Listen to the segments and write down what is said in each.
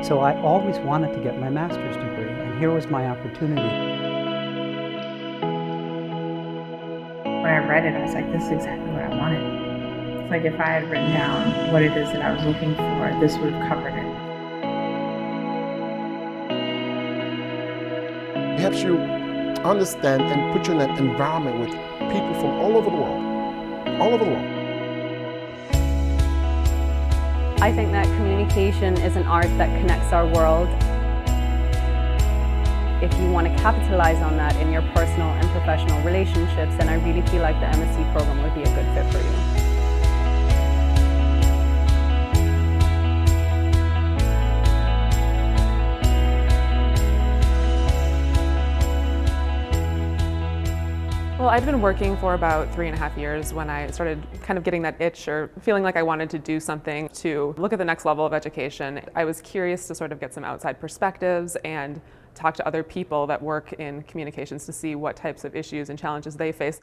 So I always wanted to get my master's degree, and here was my opportunity. When I read it, I was like, this is exactly what I wanted. It's like if I had written down what it is that I was looking for, this would have covered it. It helps you understand and put you in an environment with people from all over the world. All over the world. I think that communication is an art that connects our world. If you want to capitalize on that in your personal and professional relationships, then I really feel like the MSc program would be a good fit for you. Well, I'd been working for about 3.5 years when I started kind of getting that itch or feeling like I wanted to do something to look at the next level of education. I was curious to sort of get some outside perspectives and talk to other people that work in communications to see what types of issues and challenges they face.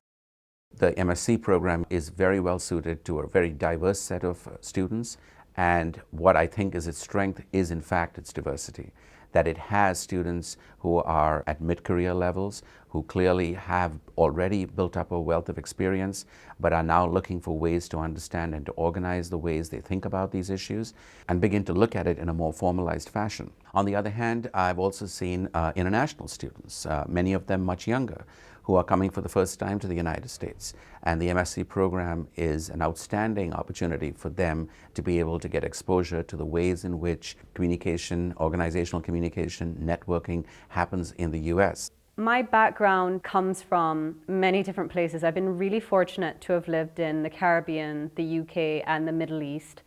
The MSc program is very well suited to a very diverse set of students, and what I think is its strength is in fact its diversity. That it has students who are at mid-career levels, who clearly have already built up a wealth of experience, but are now looking for ways to understand and to organize the ways they think about these issues and begin to look at it in a more formalized fashion. On the other hand, I've also seen international students, many of them much younger, who are coming for the first time to the United States. And the MSc program is an outstanding opportunity for them to be able to get exposure to the ways in which communication, organizational communication, networking happens in the US. My background comes from many different places. I've been really fortunate to have lived in the Caribbean, the UK, and the Middle East.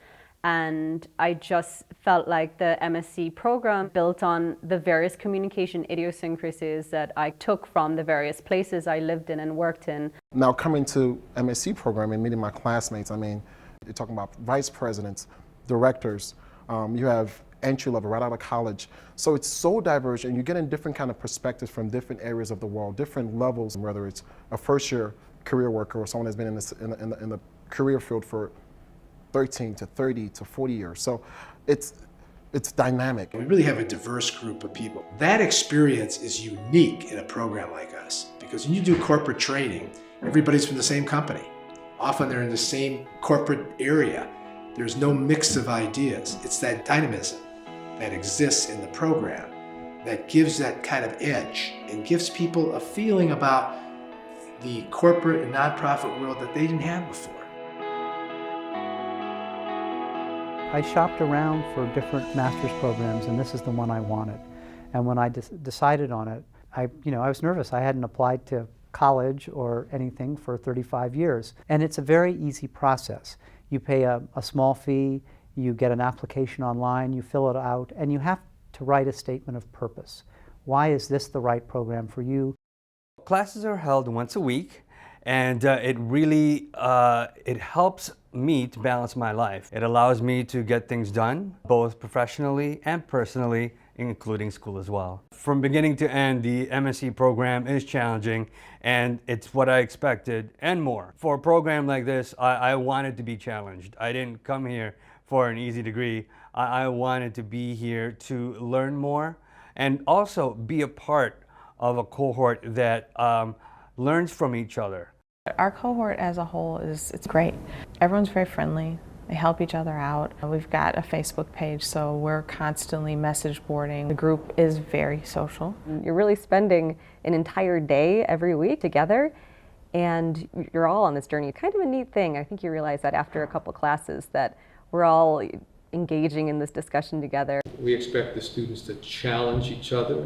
And I just felt like the MSc program built on the various communication idiosyncrasies that I took from the various places I lived in and worked in. Now coming to MSc program and meeting my classmates, I mean, you're talking about vice presidents, directors, you have entry level right out of college. So it's so diverse, and you're getting different kind of perspectives from different areas of the world, different levels, whether it's a first year career worker or someone that's been in the career field for 13 to 30 to 40 years. So it's dynamic. We really have a diverse group of people. That experience is unique in a program like us, because when you do corporate training, everybody's from the same company. Often they're in the same corporate area. There's no mix of ideas. It's that dynamism that exists in the program that gives that kind of edge and gives people a feeling about the corporate and nonprofit world that they didn't have before. I shopped around for different master's programs, and this is the one I wanted. And when I decided on it, I was nervous. I hadn't applied to college or anything for 35 years. And it's a very easy process. You pay a small fee, you get an application online, you fill it out, and you have to write a statement of purpose. Why is this the right program for you? Classes are held once a week, and it really it helps me to balance my life. It allows me to get things done, both professionally and personally, including school as well. From beginning to end, the MSc program is challenging, and it's what I expected and more. For a program like this, I wanted to be challenged. I didn't come here for an easy degree. I wanted to be here to learn more and also be a part of a cohort that learns from each other. Our cohort as a whole it's great. Everyone's very friendly. They help each other out. We've got a Facebook page, so we're constantly message boarding. The group is very social. You're really spending an entire day every week together, and you're all on this journey. Kind of a neat thing. I think you realize that after a couple classes that we're all engaging in this discussion together. We expect the students to challenge each other.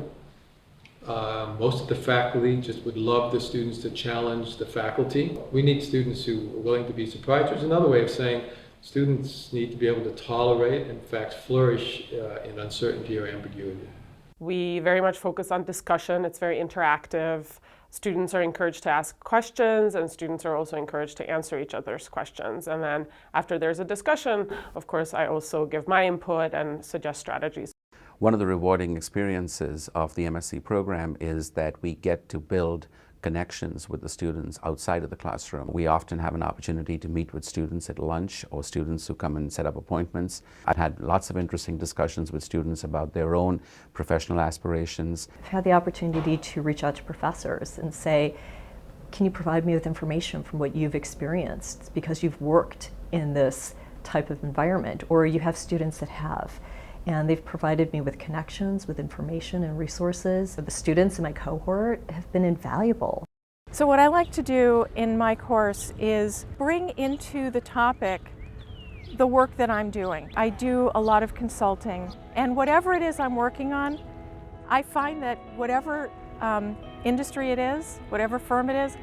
Most of the faculty just would love the students to challenge the faculty. We need students who are willing to be surprised. There's another way of saying students need to be able to tolerate, in fact, flourish in uncertainty or ambiguity. We very much focus on discussion. It's very interactive. Students are encouraged to ask questions, and students are also encouraged to answer each other's questions. And then after there's a discussion, of course, I also give my input and suggest strategies. One of the rewarding experiences of the MSc program is that we get to build connections with the students outside of the classroom. We often have an opportunity to meet with students at lunch or students who come and set up appointments. I've had lots of interesting discussions with students about their own professional aspirations. I've had the opportunity to reach out to professors and say, can you provide me with information from what you've experienced because you've worked in this type of environment, or you have students that have. And they've provided me with connections, with information and resources. The students in my cohort have been invaluable. So what I like to do in my course is bring into the topic the work that I'm doing. I do a lot of consulting, and whatever it is I'm working on, I find that whatever industry it is, whatever firm it is,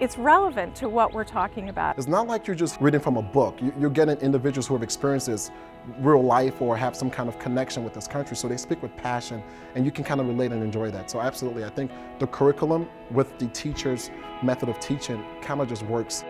it's relevant to what we're talking about. It's not like you're just reading from a book. You're getting individuals who have experienced this real life or have some kind of connection with this country, so they speak with passion, and you can kind of relate and enjoy that. So absolutely, I think the curriculum with the teacher's method of teaching kind of just works.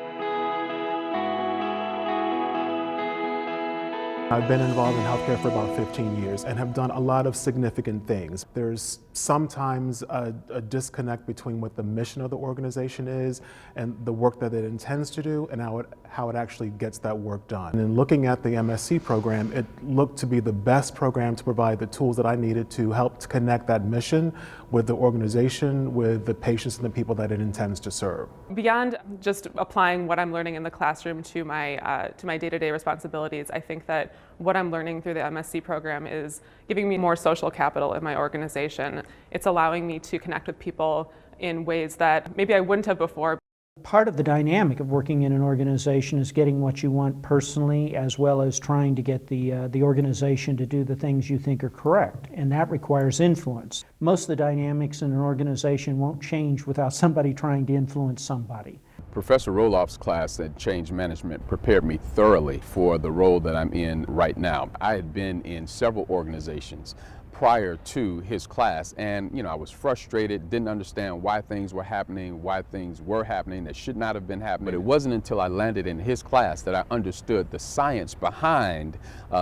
I've been involved in healthcare for about 15 years and have done a lot of significant things. There's sometimes a disconnect between what the mission of the organization is and the work that it intends to do and how it actually gets that work done. And in looking at the MSC program, it looked to be the best program to provide the tools that I needed to help to connect that mission with the organization, with the patients and the people that it intends to serve. Beyond just applying what I'm learning in the classroom to my day-to-day responsibilities, I think that what I'm learning through the MSC program is giving me more social capital in my organization. It's allowing me to connect with people in ways that maybe I wouldn't have before. Part of the dynamic of working in an organization is getting what you want personally, as well as trying to get the organization to do the things you think are correct, and that requires influence. Most of the dynamics in an organization won't change without somebody trying to influence somebody. Professor Roloff's class at Change Management prepared me thoroughly for the role that I'm in right now. I had been in several organizations prior to his class, and I was frustrated, didn't understand why things were happening that should not have been happening. But it wasn't until I landed in his class that I understood the science behind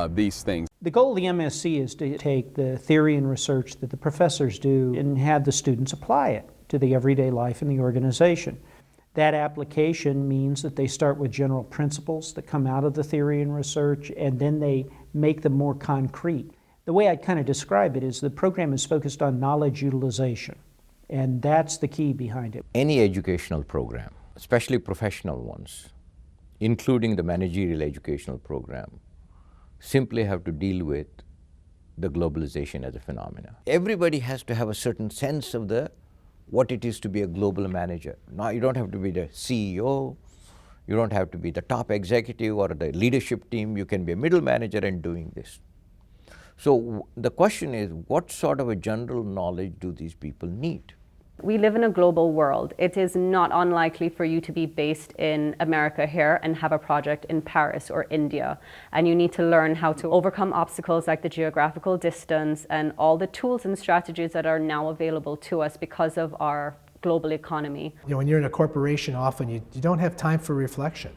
these things. The goal of the MSc is to take the theory and research that the professors do and have the students apply it to the everyday life in the organization. That application means that they start with general principles that come out of the theory and research, and then they make them more concrete. The way I'd kind of describe it is the program is focused on knowledge utilization, and that's the key behind it. Any educational program, especially professional ones, including the managerial educational program, simply have to deal with the globalization as a phenomenon. Everybody has to have a certain sense of what it is to be a global manager. Now, you don't have to be the CEO, you don't have to be the top executive or the leadership team, you can be a middle manager and doing this. So the question is, what sort of a general knowledge do these people need? We live in a global world. It is not unlikely for you to be based in America here and have a project in Paris or India. And you need to learn how to overcome obstacles like the geographical distance and all the tools and strategies that are now available to us because of our global economy. When you're in a corporation, often you don't have time for reflection.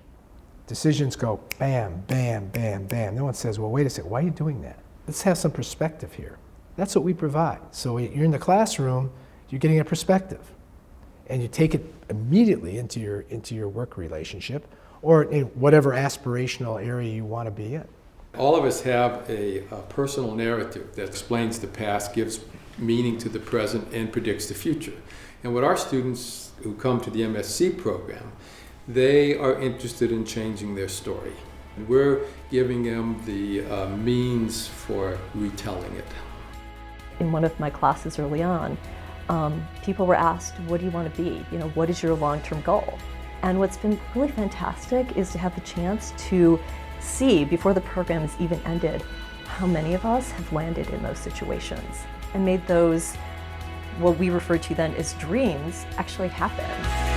Decisions go bam, bam, bam, bam. No one says, well, wait a second, why are you doing that? Let's have some perspective here. That's what we provide. So you're in the classroom, you're getting a perspective, and you take it immediately into your work relationship or in whatever aspirational area you want to be in. All of us have a personal narrative that explains the past, gives meaning to the present, and predicts the future. And what our students who come to the MSc program, they are interested in changing their story. And we're giving them the means for retelling it. In one of my classes early on, people were asked, what do you want to be? What is your long-term goal? And what's been really fantastic is to have the chance to see, before the program has even ended, how many of us have landed in those situations and made those, what we refer to then as dreams, actually happen.